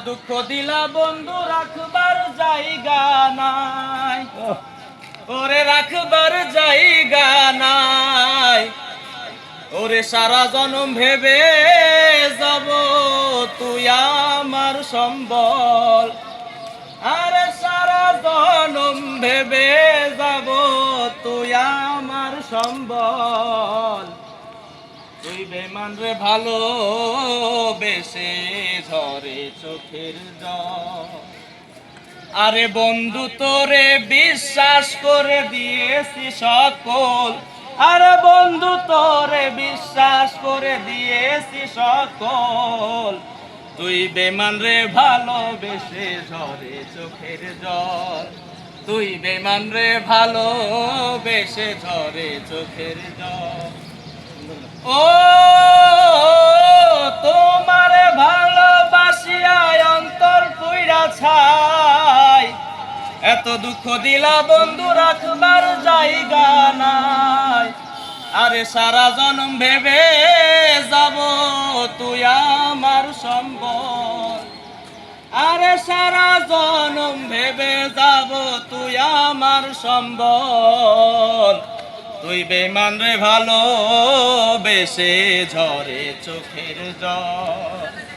দুঃখ দিলা বন্ধু রাখবার জায়গা নাই, ওরে রাখবার জায়গা নাই। ওরে সারা জনম ভেবে যাব তুই আমার সম্বল, আরে সারা জনম ভেবে যাব তুই আমার সম্বল। তুই বেমান রে ভালো বেশে ঝরে চোখের জল। আরে বন্ধু তোরে বিশ্বাস করে দিয়েছি সকল, আরে বন্ধু তোরে বিশ্বাস করে দিয়েছি সকল। তুই বেমান রে ভালোবেসে ঝরে চোখের জল, তুই বেমান রে ভালোবেসে ঝরে চোখের জল। ও তোমারে ভালোবাসিয়া অন্তর পুইরা ছাই, এত দুঃখ দিলা বন্ধু রাখবার জায়গা নাই। আরে সারা জনম ভেবে যাব তুই আমার সম্বল, আরে সারা জনম ভেবে যাব তুই আমার সম্বল। তুই বেমান রে ভালো বেশে ঝরে চোখের জল।